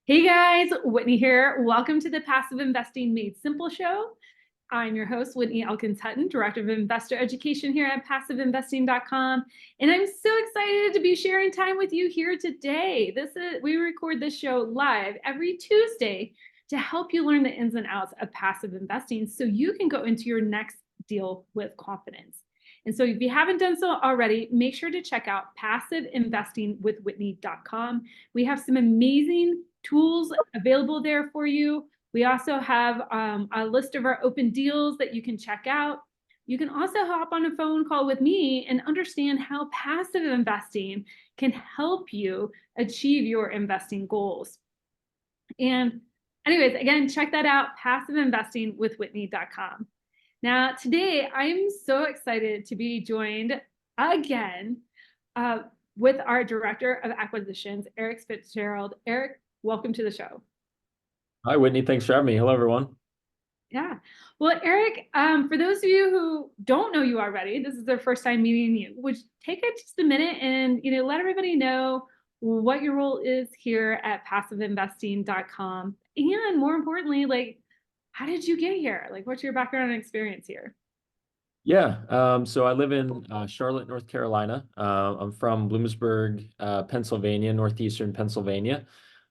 Hey guys, Whitney here. Welcome to the Passive Investing Made Simple show. I'm your host, Whitney Elkins-Hutten, Director of Investor Education here at PassiveInvesting.com. And I'm so excited to be sharing time with you here today. We record this show live every Tuesday to help you learn the ins and outs of passive investing so you can go into your next deal with confidence. And so if you haven't done so already, make sure to check out PassiveInvestingWithWhitney.com. We have some amazing tools available there for you. We also have a list of our open deals that you can check out. You can also hop on a phone call with me and understand how passive investing can help you achieve your investing goals. And anyways, again, check that out, PassiveInvestingWithWhitney.com. Now, today, I'm so excited to be joined again with our Director of Acquisitions, Eric Fitzgerald. Eric, welcome to the show. Hi, Whitney. Thanks for having me. Hello, everyone. Yeah. Well, Eric, for those of you who don't know you already, this is their first time meeting you. Would you take just a minute and let everybody know what your role is here at PassiveInvesting.com, and more importantly, like, how did you get here? Like, what's your background and experience here? Yeah. So I live in Charlotte, North Carolina. I'm from Bloomsburg, Pennsylvania, northeastern Pennsylvania.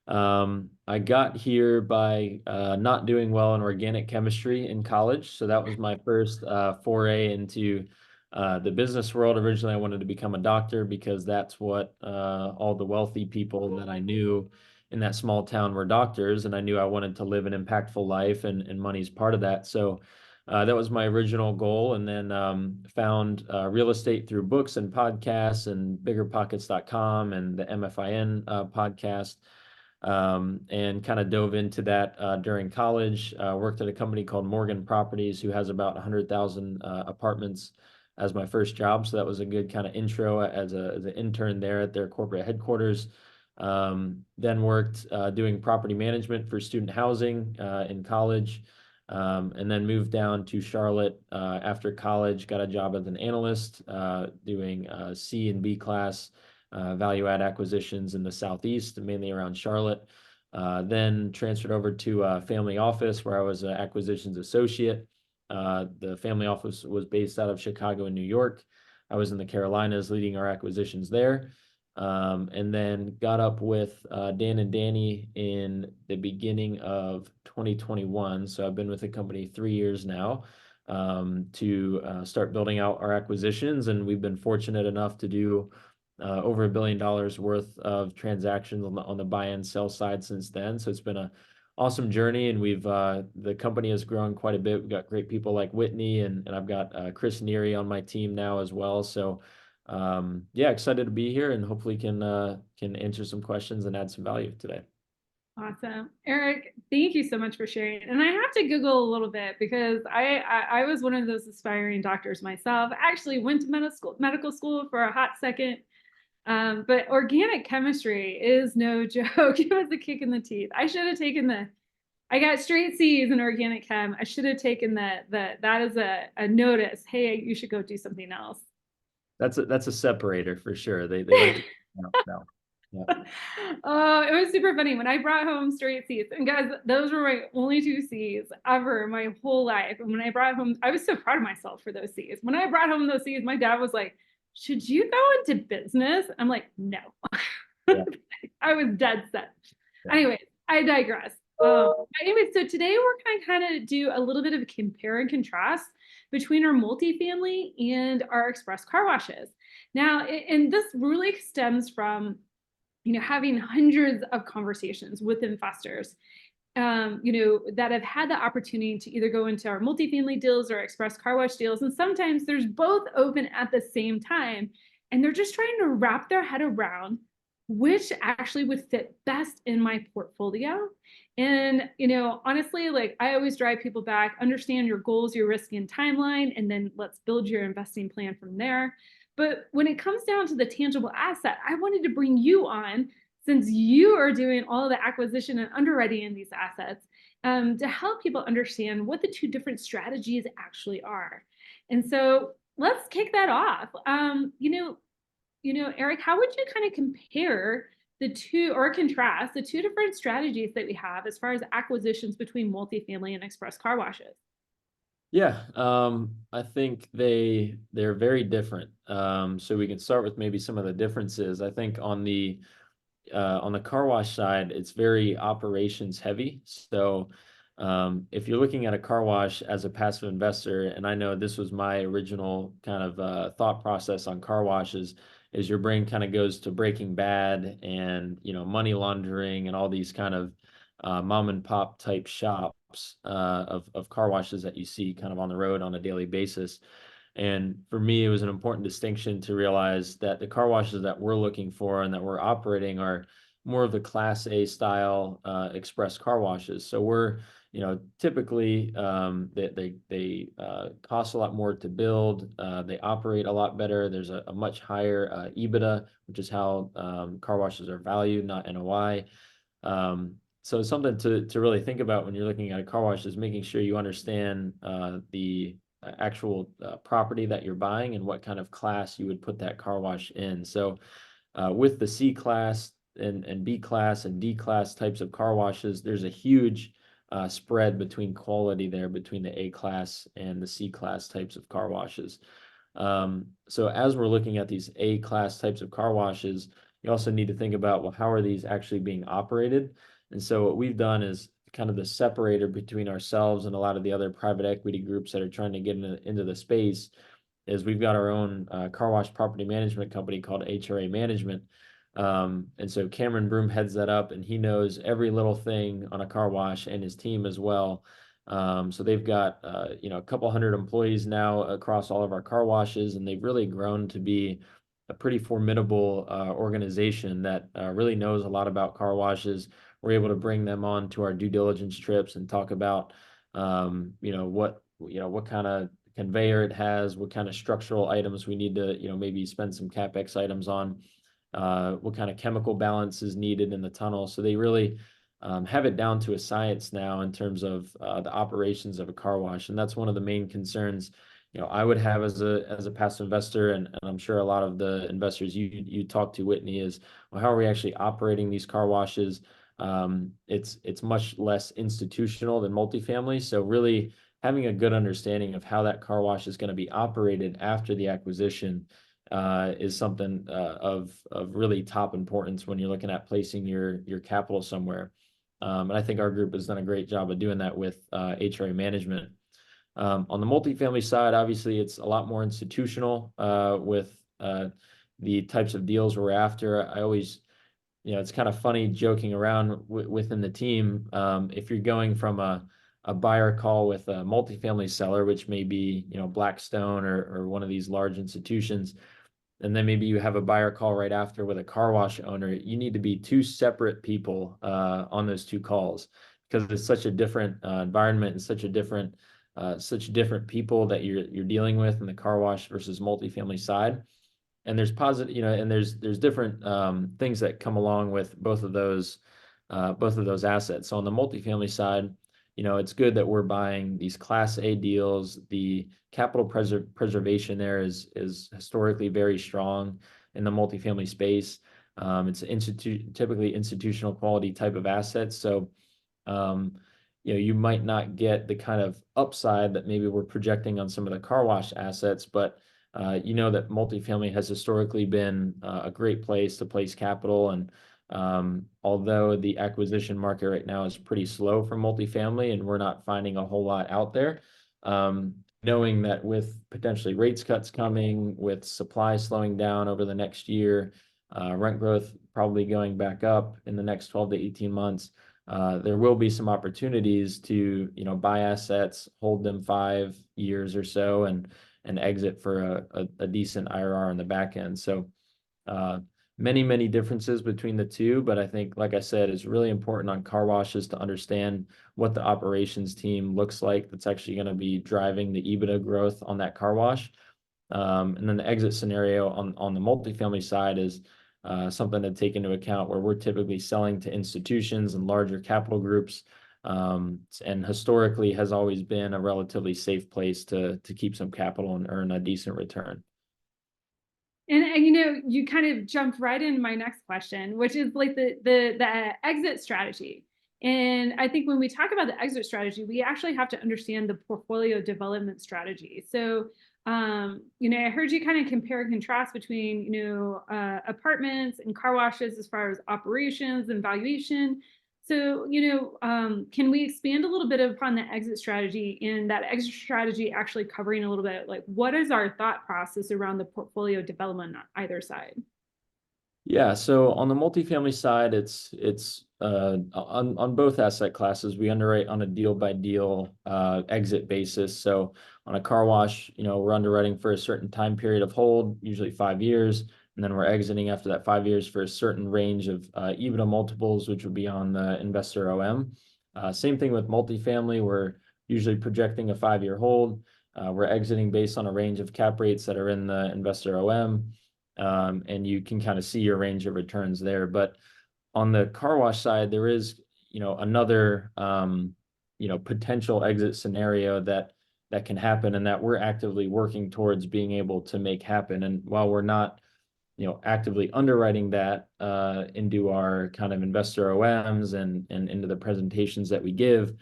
I got here by not doing well in organic chemistry in college. So that was my first foray into the business world. Originally, I wanted to become a doctor because that's what all the wealthy people that I knew in that small town were doctors. And I knew I wanted to live an impactful life, and money's part of that. So that was my original goal. And then found real estate through books and podcasts and biggerpockets.com and the MFIN podcast. And kind of dove into that during college. Worked at a company called Morgan Properties, who has about 100,000 apartments as my first job. So that was a good kind of intro as an intern there at their corporate headquarters. Then worked doing property management for student housing in college. And then moved down to Charlotte after college, got a job as an analyst doing C and B class value add acquisitions in the Southeast, mainly around Charlotte. Then transferred over to a family office where I was an acquisitions associate. The family office was based out of Chicago and New York. I was in the Carolinas leading our acquisitions there. And then got up with Dan and Danny in the beginning of 2021. So I've been with the company 3 years now to start building out our acquisitions. And we've been fortunate enough to do over $1 billion worth of transactions on the buy and sell side since then. So it's been an awesome journey, and the company has grown quite a bit. We've got great people like Whitney, and I've got Chris Neary on my team now as well. So yeah, excited to be here, and hopefully can answer some questions and add some value today. Awesome. Eric, thank you so much for sharing. And I have to Google a little bit because I was one of those aspiring doctors myself. I actually went to medical school for a hot second. But organic chemistry is no joke. It was a kick in the teeth. I should have taken I got straight C's in organic chem. I should have taken that is a notice. Hey, you should go do something else. That's a separator for sure. They like to no. Yeah. Oh, it was super funny when I brought home straight C's. And guys, those were my only two C's ever my whole life. And when I brought home, I was so proud of myself for those C's. When I brought home those C's, my dad was like, should you go into business? I'm like, no. Yeah. I was dead set. Yeah. Anyways, I digress. Anyway, so today we're going to kind of do a little bit of a compare and contrast between our multifamily and our express car washes. Now, and this really stems from having hundreds of conversations with investors, that have had the opportunity to either go into our multifamily deals or express car wash deals. And sometimes there's both open at the same time. And they're just trying to wrap their head around which actually would fit best in my portfolio. And, honestly, like I always drive people back, understand your goals, your risk and timeline, and then let's build your investing plan from there. But when it comes down to the tangible asset, I wanted to bring you on since you are doing all of the acquisition and underwriting in these assets, to help people understand what the two different strategies actually are. And so let's kick that off. Eric, how would you kind of compare the two, or contrast the two different strategies that we have as far as acquisitions between multifamily and express car washes. Yeah, I think they're very different. So we can start with maybe some of the differences. I think on the car wash side, it's very operations heavy. So if you're looking at a car wash as a passive investor, and I know this was my original kind of thought process on car washes, is your brain kind of goes to Breaking Bad and money laundering and all these kind of mom and pop type shops of car washes that you see kind of on the road on a daily basis. And for me, it was an important distinction to realize that the car washes that we're looking for and that we're operating are more of the Class A style express car washes. So we're, typically they cost a lot more to build. They operate a lot better. There's a much higher EBITDA, which is how car washes are valued, not NOI. So something to really think about when you're looking at a car wash is making sure you understand the actual property that you're buying and what kind of class you would put that car wash in. So with the C class and B class and D class types of car washes, there's a huge spread between quality there between the A class and the C class types of car washes. So as we're looking at these A class types of car washes, you also need to think about, well, how are these actually being operated? And so what we've done is kind of the separator between ourselves and a lot of the other private equity groups that are trying to get into the space is we've got our own car wash property management company called HRA Management. And so Cameron Broom heads that up, and he knows every little thing on a car wash, and his team as well. So they've got a couple hundred employees now across all of our car washes, and they've really grown to be a pretty formidable organization that really knows a lot about car washes. We're able to bring them on to our due diligence trips and talk about what kind of conveyor it has, what kind of structural items we need to maybe spend some capex items on, what kind of chemical balance is needed in the tunnel. So they really have it down to a science now in terms of the operations of a car wash, and that's one of the main concerns I would have as a passive investor, and I'm sure a lot of the investors you talk to, Whitney, is, well, how are we actually operating these car washes? It's much less institutional than multifamily, so really having a good understanding of how that car wash is going to be operated after the acquisition is something of really top importance when you're looking at placing your capital somewhere. And I think our group has done a great job of doing that with HRA management. On the multifamily side, obviously, it's a lot more institutional with the types of deals we're after. I always, it's kind of funny joking around within the team. If you're going from a buyer call with a multifamily seller, which may be, Blackstone or one of these large institutions, and then maybe you have a buyer call right after with a car wash owner, you need to be two separate people on those two calls because it's such a different environment and such different people that you're dealing with in the car wash versus multifamily side. And there's positive, and there's different things that come along with both of those assets. So on the multifamily side, it's good that we're buying these Class A deals. The capital preservation there is historically very strong in the multifamily space. It's typically institutional quality type of assets. So you might not get the kind of upside that maybe we're projecting on some of the car wash assets, but that multifamily has historically been a great place to place capital. And although the acquisition market right now is pretty slow for multifamily and we're not finding a whole lot out there, knowing that with potentially rates cuts coming, with supply slowing down over the next year, rent growth probably going back up in the next 12 to 18 months, there will be some opportunities to buy assets, hold them 5 years or so, and exit for a decent IRR on the back end. So many differences between the two, but I think, like I said, it's really important on car washes to understand what the operations team looks like that's actually going to be driving the EBITDA growth on that car wash. And then the exit scenario on the multifamily side is something to take into account, where we're typically selling to institutions and larger capital groups, and historically has always been a relatively safe place to keep some capital and earn a decent return. And you know, you kind of jumped right into my next question, which is like the exit strategy. And I think when we talk about the exit strategy, we actually have to understand the portfolio development strategy. So, you know, I heard you kind of compare and contrast between, you know, apartments and car washes as far as operations and valuation. So, you know, can we expand a little bit upon the exit strategy, and that exit strategy actually covering a little bit like what is our thought process around the portfolio development on either side? Yeah, so on the multifamily side, it's on both asset classes, we underwrite on a deal by deal exit basis. So on a car wash, you know, we're underwriting for a certain time period of hold, usually 5 years, and then we're exiting after that 5 years for a certain range of EBITDA multiples, which would be on the investor OM. Same thing with multifamily, we're usually projecting a 5-year hold. We're exiting based on a range of cap rates that are in the investor OM. And you can kind of see your range of returns there. But on the car wash side, there is, you know, another, you know, potential exit scenario that can happen, and that we're actively working towards being able to make happen. And while we're not, you know, actively underwriting that into our kind of investor OMs and into the presentations that we give,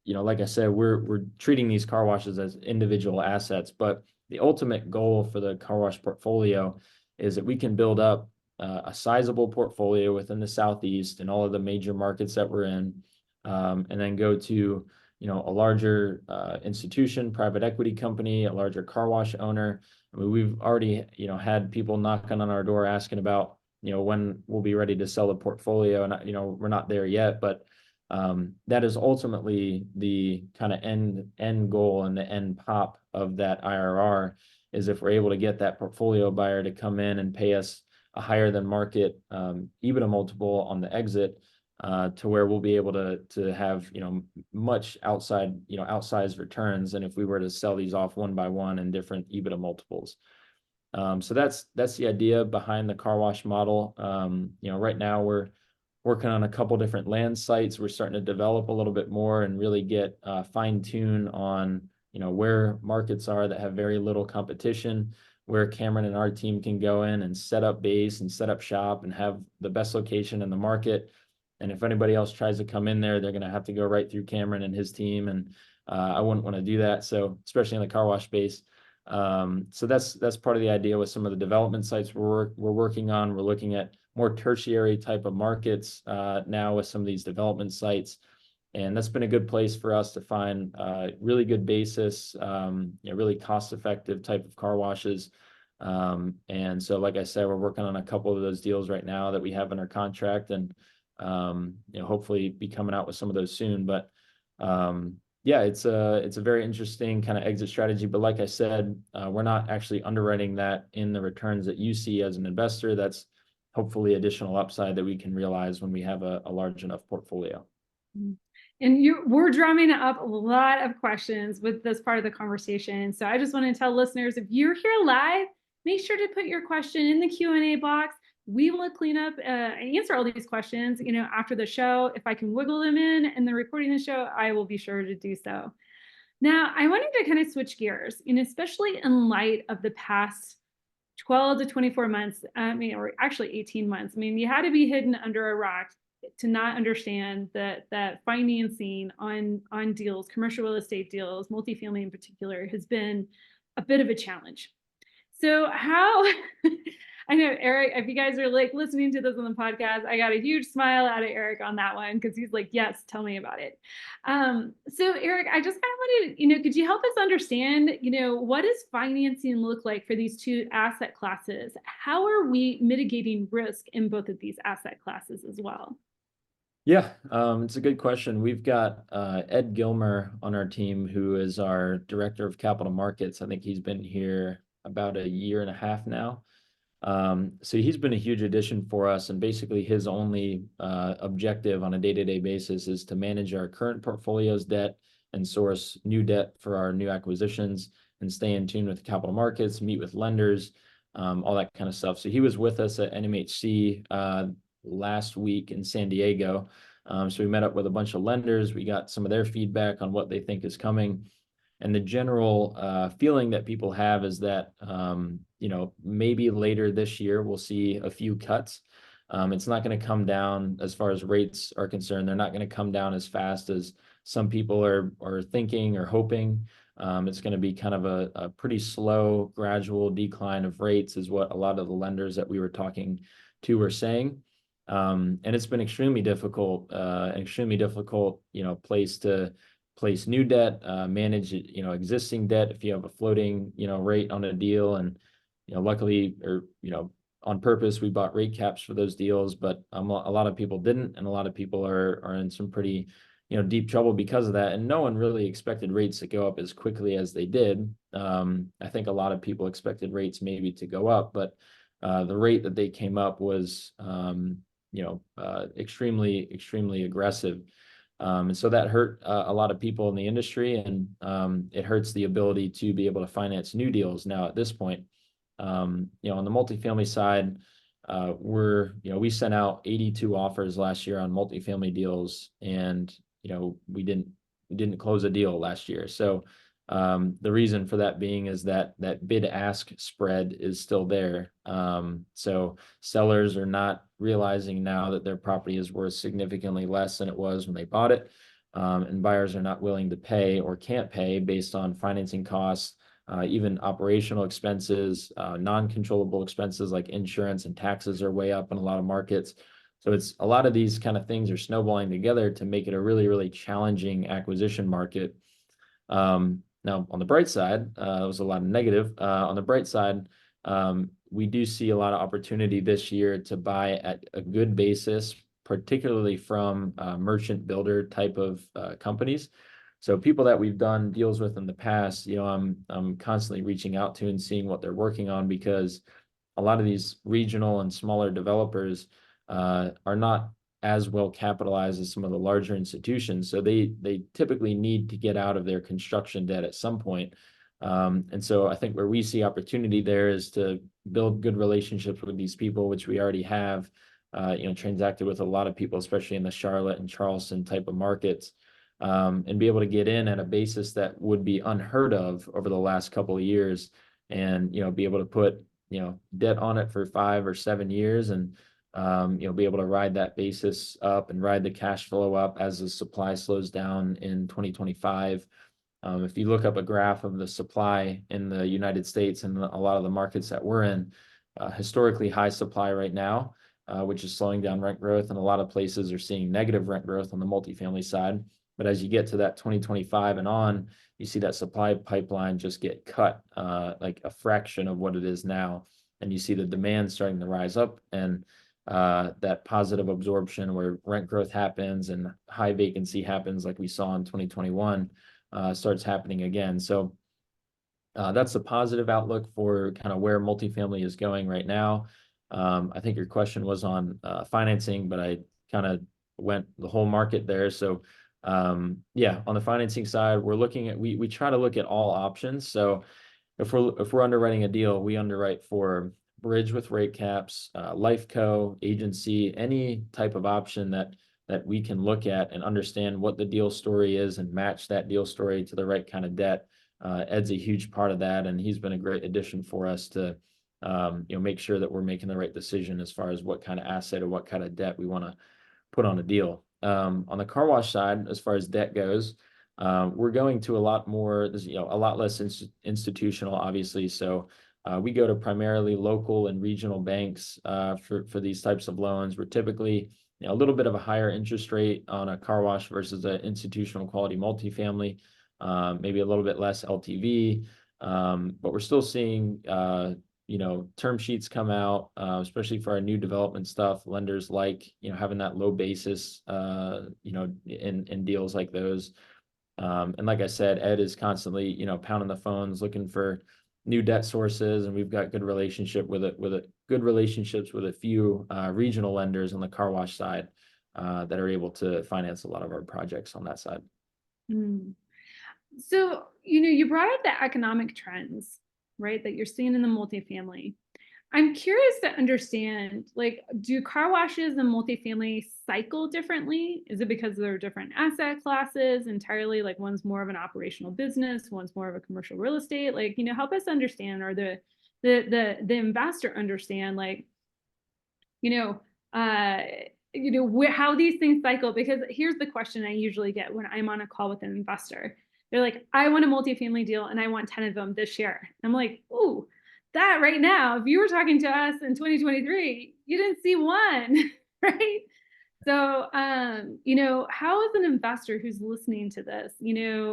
you know, like I said, we're treating these car washes as individual assets, but the ultimate goal for the car wash portfolio is that we can build up a sizable portfolio within the Southeast and all of the major markets that we're in, and then go to, you know, a larger institution, private equity company, a larger car wash owner. I mean, we've already, you know, had people knocking on our door asking about, you know, when we'll be ready to sell the portfolio, and you know, we're not there yet, but that is ultimately the kind of end goal and the end pop of that IRR, is if we're able to get that portfolio buyer to come in and pay us a higher than market EBITDA multiple on the exit, to where we'll be able to have, you know, much outsized returns than if we were to sell these off one by one in different EBITDA multiples. So that's the idea behind the car wash model. You know, right now we're working on a couple different land sites. We're starting to develop a little bit more and really get fine tune on, you know, where markets are that have very little competition, where Cameron and our team can go in and set up base and set up shop and have the best location in the market. And if anybody else tries to come in there, they're going to have to go right through Cameron and his team. And I wouldn't want to do that. So especially in the car wash space. So that's part of the idea with some of the development sites we're working on. We're looking at more tertiary type of markets now with some of these development sites. And that's been a good place for us to find really good basis, you know, really cost-effective type of car washes. And so, like I said, we're working on a couple of those deals right now that we have in our contract, and you know, hopefully be coming out with some of those soon. But yeah, it's a very interesting kind of exit strategy. But like I said, we're not actually underwriting that in the returns that you see as an investor. That's hopefully additional upside that we can realize when we have a large enough portfolio. And we're drumming up a lot of questions with this part of the conversation. So I just want to tell listeners, if you're here live, make sure to put your question in the Q&A box. We will clean up and answer all these questions, you know, after the show. If I can wiggle them in and the recording of the show, I will be sure to do so. Now, I wanted to kind of switch gears, and especially in light of the past 12 to 24 months, I mean, or actually 18 months. I mean, you had to be hidden under a rock to not understand that financing on deals, commercial real estate deals, multifamily in particular, has been a bit of a challenge. So how, I know Eric, if you guys are like listening to this on the podcast, I got a huge smile out of Eric on that one, because he's like, yes, tell me about it. So Eric, I just kind of wanted, you know, could you help us understand, you know, what does financing look like for these two asset classes? How are we mitigating risk in both of these asset classes as well? Yeah, it's a good question. We've got Ed Gilmer on our team, who is our director of capital markets. I think he's been here about a year and a half now. So he's been a huge addition for us, and basically his only objective on a day-to-day basis is to manage our current portfolio's debt and source new debt for our new acquisitions, and stay in tune with the capital markets, meet with lenders, all that kind of stuff. So he was with us at NMHC last week in San Diego. So we met up with a bunch of lenders. We got some of their feedback on what they think is coming. And the general feeling that people have is that, maybe later this year we'll see a few cuts. It's not going to come down as far as rates are concerned. They're not going to come down as fast as some people are thinking or hoping. It's going to be kind of a pretty slow, gradual decline of rates is what a lot of the lenders that we were talking to were saying. And it's been extremely difficult, place to place new debt, manage, existing debt if you have a floating, rate on a deal. And, luckily, or, on purpose, we bought rate caps for those deals, but a lot of people didn't, and a lot of people are in some pretty, deep trouble because of that. And no one really expected rates to go up as quickly as they did. I think a lot of people expected rates maybe to go up, but the rate that they came up was, extremely, extremely aggressive. And so that hurt a lot of people in the industry, and it hurts the ability to be able to finance new deals now at this point. On the multifamily side, we sent out 82 offers last year on multifamily deals, and we didn't close a deal last year. So the reason for that being is that bid ask spread is still there. So sellers are not realizing now that their property is worth significantly less than it was when they bought it. And buyers are not willing to pay or can't pay based on financing costs, even operational expenses, non-controllable expenses like insurance and taxes are way up in a lot of markets. So it's a lot of these kind of things are snowballing together to make it a really, really challenging acquisition market. Now, on the bright side, there was a lot of negative. On the bright side, we do see a lot of opportunity this year to buy at a good basis, particularly from merchant builder type of companies. So people that we've done deals with in the past, I'm constantly reaching out to and seeing what they're working on, because a lot of these regional and smaller developers are not as well capitalized as some of the larger institutions. So they typically need to get out of their construction debt at some point. And so I think where we see opportunity there is to build good relationships with these people, which we already have, transacted with a lot of people, especially in the Charlotte and Charleston type of markets, and be able to get in at a basis that would be unheard of over the last couple of years, and, be able to put, debt on it for 5 or 7 years, and be able to ride that basis up and ride the cash flow up as the supply slows down in 2025. If you look up a graph of the supply in the United States and a lot of the markets that we're in, historically high supply right now, which is slowing down rent growth, and a lot of places are seeing negative rent growth on the multifamily side. But as you get to that 2025 and on, you see that supply pipeline just get cut like a fraction of what it is now. And you see the demand starting to rise up, and that positive absorption where rent growth happens and high vacancy happens like we saw in 2021 starts happening again. So that's a positive outlook for kind of where multifamily is going right now. I think your question was on financing, but I kind of went the whole market there. So on the financing side, we're looking at, we try to look at all options. So if we're underwriting a deal, we underwrite for bridge with rate caps, life co, agency, any type of option that we can look at and understand what the deal story is and match that deal story to the right kind of debt. Ed's a huge part of that, and he's been a great addition for us to make sure that we're making the right decision as far as what kind of asset or what kind of debt we want to put on a deal. On the car wash side, as far as debt goes, we're going to a lot more, a lot less institutional, obviously. So we go to primarily local and regional banks for these types of loans. We're typically a little bit of a higher interest rate on a car wash versus an institutional quality multifamily, maybe a little bit less LTV, but we're still seeing term sheets come out, especially for our new development stuff. Lenders like having that low basis in deals like those. And like I said, Ed is constantly pounding the phones looking for new debt sources, and we've got good relationships with a few regional lenders on the car wash side that are able to finance a lot of our projects on that side. So you brought up the economic trends, right, that you're seeing in the multifamily. I'm curious to understand, like, do car washes and multifamily cycle differently? Is it because they're different asset classes entirely? Like one's more of an operational business, one's more of a commercial real estate. Like, help us understand, or the investor understand, like, you know, uh, how these things cycle. Because here's the question I usually get when I'm on a call with an investor. They're like, I want a multifamily deal and I want 10 of them this year. I'm like, ooh, that right now, if you were talking to us in 2023, you didn't see one, right? So, how is an investor who's listening to this,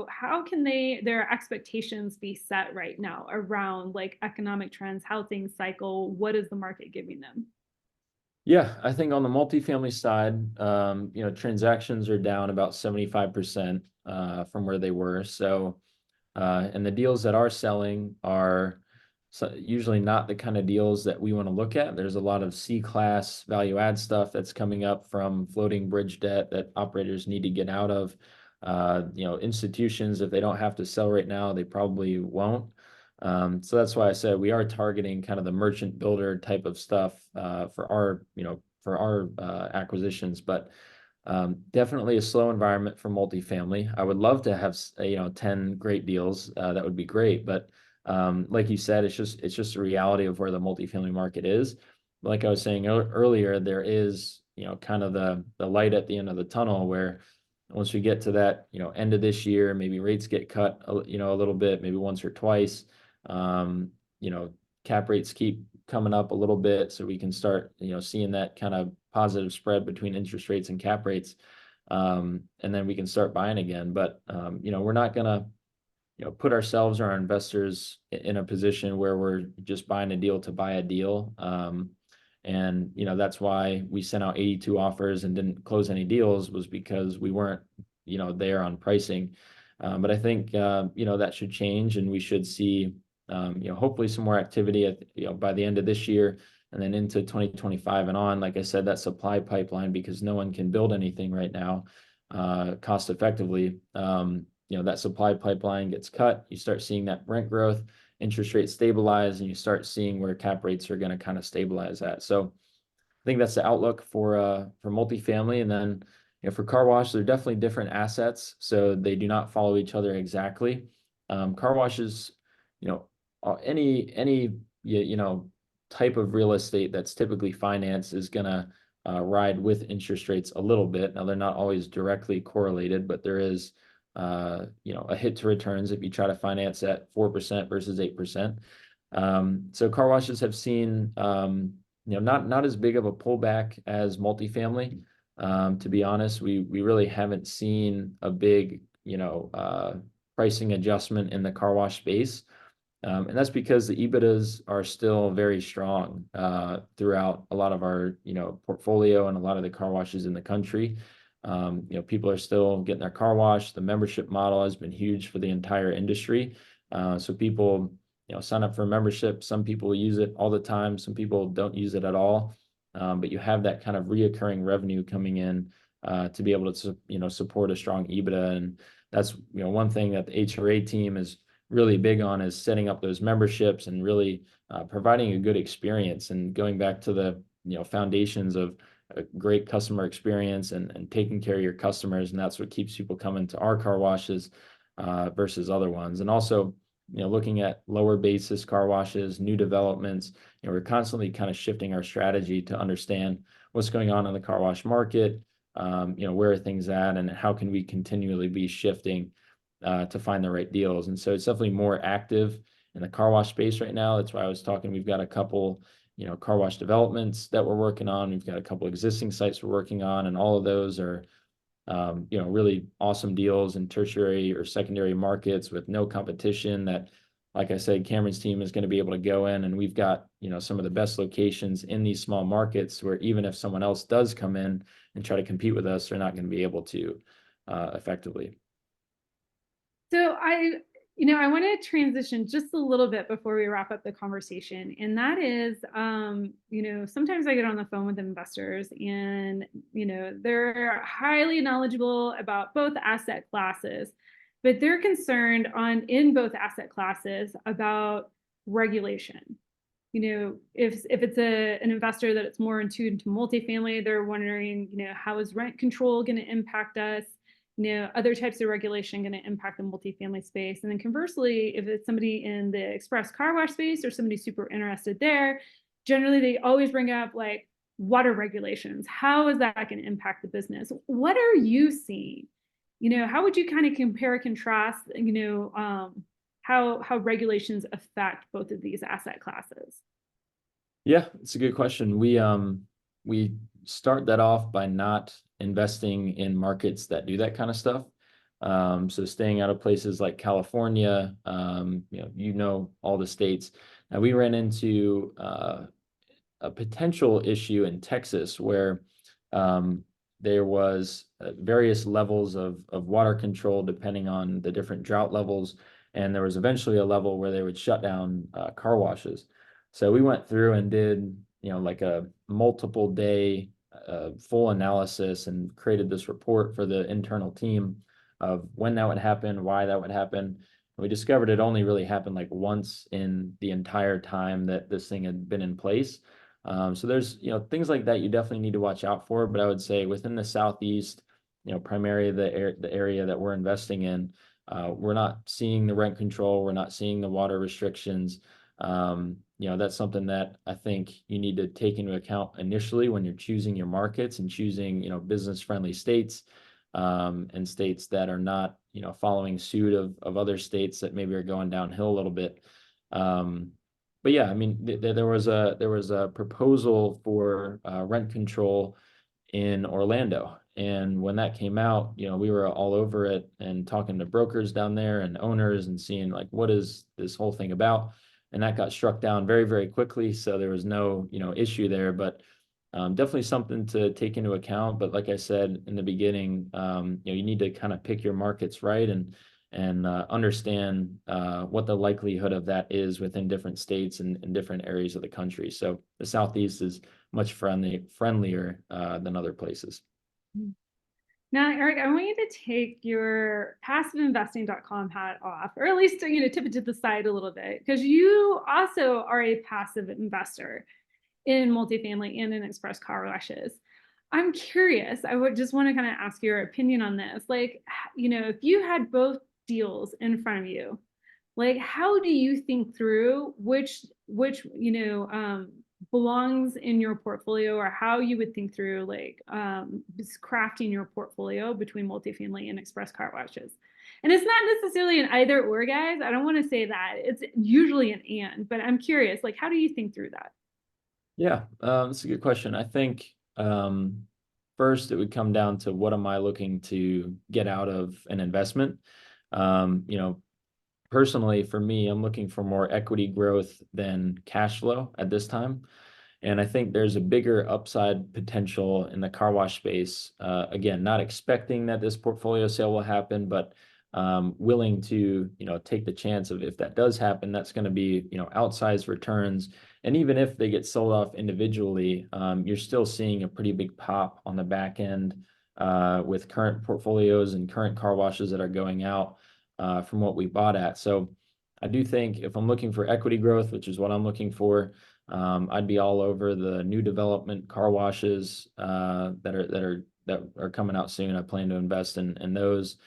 how can their expectations be set right now around like economic trends, how things cycle, what is the market giving them? Yeah, I think on the multifamily side, transactions are down about 75% from where they were. So, and the deals that are selling are usually not the kind of deals that we want to look at. There's a lot of C-class value add stuff that's coming up from floating bridge debt that operators need to get out of. Institutions, if they don't have to sell right now, they probably won't. So that's why I said we are targeting kind of the merchant builder type of stuff for our acquisitions, but definitely a slow environment for multifamily. I would love to have 10 great deals. That would be great, but like you said, it's just a reality of where the multifamily market is. Like I was saying earlier, there is kind of the light at the end of the tunnel where once we get to that end of this year, maybe rates get cut a little bit, maybe once or twice. Um, you know, cap rates keep coming up a little bit, so we can start seeing that kind of positive spread between interest rates and cap rates. And then we can start buying again. But we're not gonna put ourselves or our investors in a position where we're just buying a deal to buy a deal. And that's why we sent out 82 offers and didn't close any deals, was because we weren't there on pricing. But I think that should change, and we should see hopefully some more activity by the end of this year and then into 2025 and on. Like I said, that supply pipeline, because no one can build anything right now cost effectively. That supply pipeline gets cut, you start seeing that rent growth, interest rates stabilize, and you start seeing where cap rates are going to kind of stabilize at. So I think that's the outlook for multifamily. And then for car wash, they're definitely different assets, so they do not follow each other exactly. Car washes, you know, any type of real estate that's typically financed is gonna ride with interest rates a little bit. Now they're not always directly correlated, but there is a hit to returns if you try to finance at 4% versus 8%. So car washes have seen not as big of a pullback as multifamily. To be honest, we really haven't seen a big pricing adjustment in the car wash space. And that's because the EBITDAs are still very strong throughout a lot of our portfolio and a lot of the car washes in the country. People are still getting their car washed. The membership model has been huge for the entire industry. So people sign up for a membership. Some people use it all the time. Some people don't use it at all. But you have that kind of reoccurring revenue coming in to be able to support a strong EBITDA. And that's one thing that the HRA team is really big on, is setting up those memberships and really providing a good experience, and going back to the foundations of a great customer experience and taking care of your customers. And that's what keeps people coming to our car washes versus other ones. And also looking at lower basis car washes, new developments, we're constantly kind of shifting our strategy to understand what's going on in the car wash market, where are things at, and how can we continually be shifting to find the right deals. And so it's definitely more active in the car wash space right now. That's why I was talking, we've got a couple car wash developments that we're working on. We've got a couple existing sites we're working on, and all of those are really awesome deals in tertiary or secondary markets with no competition. That, like I said, Cameron's team is going to be able to go in, and we've got some of the best locations in these small markets where even if someone else does come in and try to compete with us, they're not going to be able to effectively. So I want to transition just a little bit before we wrap up the conversation. And that is, sometimes I get on the phone with investors and, they're highly knowledgeable about both asset classes, but they're concerned in both asset classes about regulation. if it's an investor that it's more in tune to multifamily, they're wondering, how is rent control going to impact us? Other types of regulation going to impact the multifamily space. And then conversely, if it's somebody in the express car wash space or somebody super interested there, generally they always bring up like water regulations. How is that going to impact the business? What are you seeing? How would you kind of compare and contrast, how regulations affect both of these asset classes? Yeah, it's a good question. We start that off by not investing in markets that do that kind of stuff. So staying out of places like California, all the states. And we ran into a potential issue in Texas where there was various levels of water control depending on the different drought levels. And there was eventually a level where they would shut down car washes. So we went through and did, like a multiple day full analysis and created this report for the internal team of when that would happen, why that would happen. And we discovered it only really happened like once in the entire time that this thing had been in place. So there's, things like that you definitely need to watch out for. But I would say within the Southeast, primarily the area that we're investing in, we're not seeing the rent control. We're not seeing the water restrictions. That's something that I think you need to take into account initially when you're choosing your markets and choosing, business-friendly states, and states that are not, following suit of other states that maybe are going downhill a little bit. But yeah, I mean, there was a proposal for rent control in Orlando. And when that came out, we were all over it and talking to brokers down there and owners and seeing like, what is this whole thing about? And that got struck down very, very quickly. So there was no, issue there, but definitely something to take into account. But like I said in the beginning, you need to kind of pick your markets right and understand what the likelihood of that is within different states and different areas of the country. So the Southeast is much friendlier than other places. Now, Eric, I want you to take your passiveinvesting.com hat off, or at least, tip it to the side a little bit, because you also are a passive investor in multifamily and in express car washes. I'm curious. I would just want to kind of ask your opinion on this. Like, if you had both deals in front of you, like, how do you think through which belongs in your portfolio, or how you would think through like crafting your portfolio between multifamily and express car washes? And it's not necessarily an either or, guys. I don't want to say that. It's usually an and, but I'm curious, like, how do you think through that? Yeah, that's a good question. I think first it would come down to what am I looking to get out of an investment? Personally, for me, I'm looking for more equity growth than cash flow at this time. And I think there's a bigger upside potential in the car wash space. Again, not expecting that this portfolio sale will happen, but willing to, take the chance of if that does happen, that's going to be, outsized returns. And even if they get sold off individually, you're still seeing a pretty big pop on the back end with current portfolios and current car washes that are going out from what we bought at. So I do think if I'm looking for equity growth, which is what I'm looking for, I'd be all over the new development car washes that are coming out soon. I plan to invest in those.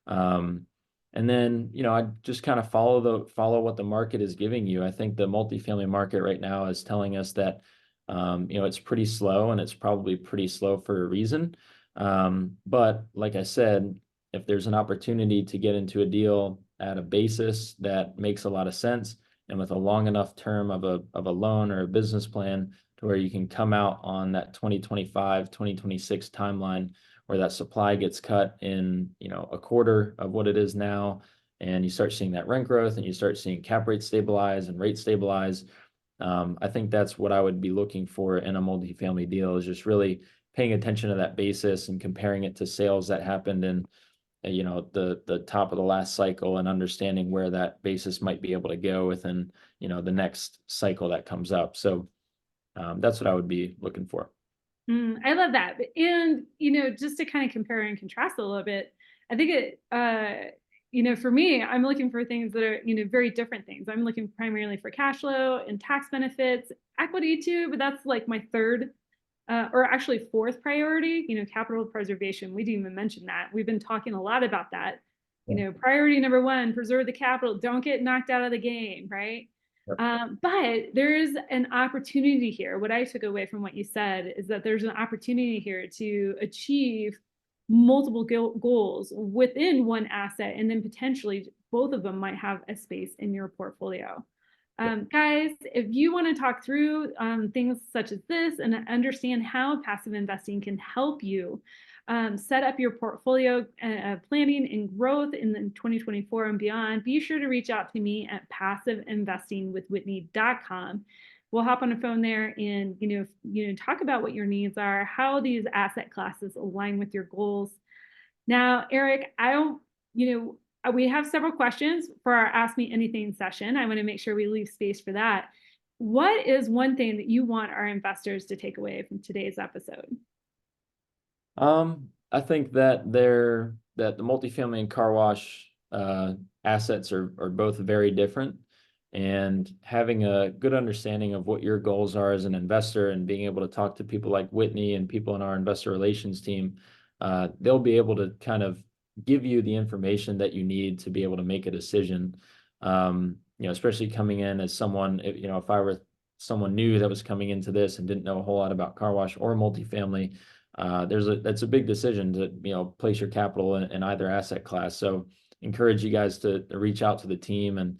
And then, I just kind of follow what the market is giving you. I think the multifamily market right now is telling us that, it's pretty slow, and it's probably pretty slow for a reason. But like I said, if there's an opportunity to get into a deal at a basis that makes a lot of sense and with a long enough term of a loan or a business plan to where you can come out on that 2025, 2026 timeline where that supply gets cut in, a quarter of what it is now, and you start seeing that rent growth and you start seeing cap rates stabilize and rates stabilize. I think that's what I would be looking for in a multifamily deal, is just really paying attention to that basis and comparing it to sales that happened in the top of the last cycle, and understanding where that basis might be able to go within the next cycle that comes up. So that's what I would be looking for. I love that. And, just to kind of compare and contrast a little bit, I think for me, I'm looking for things that are, very different things. I'm looking primarily for cash flow and tax benefits, equity too, but that's like my third or actually fourth priority, capital preservation. We didn't even mention that. We've been talking a lot about that. Priority number one, preserve the capital. Don't get knocked out of the game, right? Yep. But there's an opportunity here. What I took away from what you said is that there's an opportunity here to achieve multiple goals within one asset, and then potentially both of them might have a space in your portfolio. Guys, if you want to talk through things such as this and understand how passive investing can help you set up your portfolio planning and growth in 2024 and beyond, be sure to reach out to me at passiveinvestingwithwhitney.com. We'll hop on the phone there and talk about what your needs are, how these asset classes align with your goals. Now, Eric, we have several questions for our Ask Me Anything session. I want to make sure we leave space for that. What is one thing that you want our investors to take away from today's episode? I think that the multifamily and car wash assets are both very different, and having a good understanding of what your goals are as an investor and being able to talk to people like Whitney and people in our investor relations team, they'll be able to kind of give you the information that you need to be able to make a decision. Especially coming in as someone, if I were someone new that was coming into this and didn't know a whole lot about car wash or multifamily, that's a big decision to, place your capital in either asset class. So encourage you guys to reach out to the team, and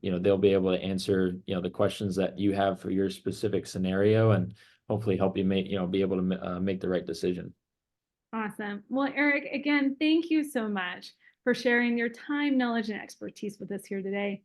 they'll be able to answer, the questions that you have for your specific scenario, and hopefully help you be able to make the right decision. Awesome. Well, Eric, again, thank you so much for sharing your time, knowledge, and expertise with us here today.